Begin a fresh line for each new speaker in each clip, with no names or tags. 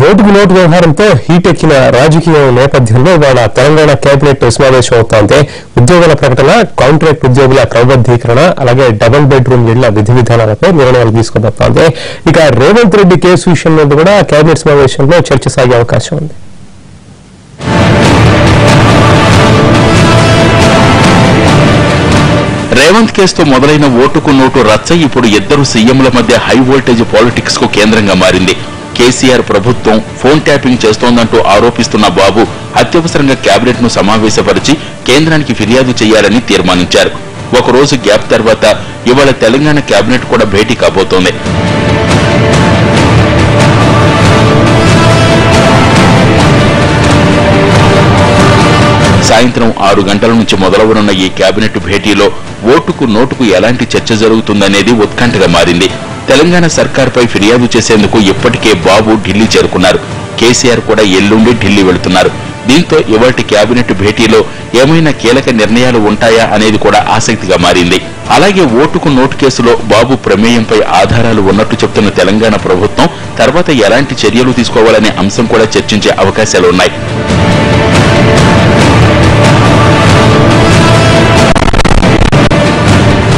ఓటుకు నోటు వ్యవహారంతో హీటెక్కిన రాజకీయ నేపథ్యంలో ఇవాళ తెలంగాణ కేబినెట్ సమావేశం అవుతోంది. ఉద్యోగుల ప్రకటన, కాంట్రాక్ట్ ఉద్యోగుల క్రమబద్దీకరణ, అలాగే డబుల్ బెడ్రూమ్ ఇళ్ల విధి విధానాలపై నిర్ణయాలు తీసుకోబోతోంది. ఇక రేవంత్ రెడ్డి కేసు విషయం మీద కూడా కేబినెట్ సమావేశంలో చర్చ సాగే అవకాశం ఉంది.
రేవంత్ కేసుతో మొదలైన ఓటుకు నోటు రచ్చ ఇప్పుడు ఇద్దరు సీఎంల మధ్య హై వోల్టేజ్ పాలిటిక్స్ కు కేంద్రంగా మారింది. కేసీఆర్ ప్రభుత్వం ఫోన్ ట్యాపింగ్ చేస్తోందంటూ ఆరోపిస్తున్న బాబు అత్యవసరంగా కేబినెట్ ను సమావేశపరిచి కేంద్రానికి ఫిర్యాదు చేయాలని తీర్మానించారు. ఒకరోజు గ్యాప్ తర్వాత ఇవాళ తెలంగాణ కేబినెట్ కూడా భేటీ కాబోతోంది. సాయంత్రం 6 గంటల నుంచి మొదలవనున్న ఈ కేబినెట్ భేటీలో ఓటుకు నోటుకు ఎలాంటి చర్చ జరుగుతుందనేది ఉత్కంఠగా మారింది. తెలంగాణ సర్కార్పై ఫిర్యాదు చేసేందుకు ఇప్పటికే బాబు ఢిల్లీ చేరుకున్నారు. కేసీఆర్ కూడా ఎల్లుండి ఢిల్లీ వెళుతున్నారు. దీంతో ఇవాల్టి కేబినెట్ భేటీలో ఏమైనా కీలక నిర్ణయాలు ఉంటాయా అనేది కూడా ఆసక్తిగా మారింది. అలాగే ఓటుకు నోటు కేసులో బాబు ప్రమేయంపై ఆధారాలు ఉన్నట్టు చెప్తున్న తెలంగాణ ప్రభుత్వం తర్వాత ఎలాంటి చర్యలు తీసుకోవాలనే అంశం కూడా చర్చించే అవకాశాలున్నాయి.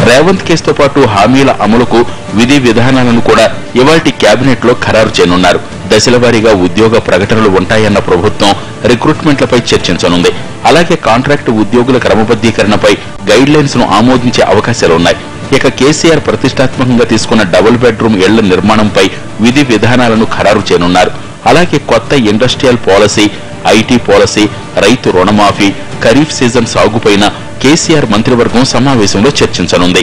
రేవంత్ కేసుతో పాటు హామీల అమలుకు విధి విధానాలను కూడా ఇవాల్టి కేబినెట్ లో ఖరారు చేయనున్నారు. దశలవారీగా ఉద్యోగ ప్రకటనలు ఉంటాయన్న ప్రభుత్వం రిక్రూట్మెంట్లపై చర్చించనుంది. అలాగే కాంట్రాక్టు ఉద్యోగుల క్రమబద్దీకరణపై గైడ్ లైన్స్ ను ఆమోదించే అవకాశాలున్నాయి. ఇక కేసీఆర్ ప్రతిష్టాత్మకంగా తీసుకున్న డబుల్ బెడ్రూమ్ ఇళ్ల నిర్మాణంపై విధి విధానాలను ఖరారు చేయనున్నారు. అలాగే కొత్త ఇండస్ట్రియల్ పాలసీ, ఐటీ పాలసీ, రైతు రుణమాఫీ, ఖరీఫ్ సీజన్ సాగుపైన కేసీఆర్ మంత్రివర్గం సమావేశంలో చర్చించనుంది.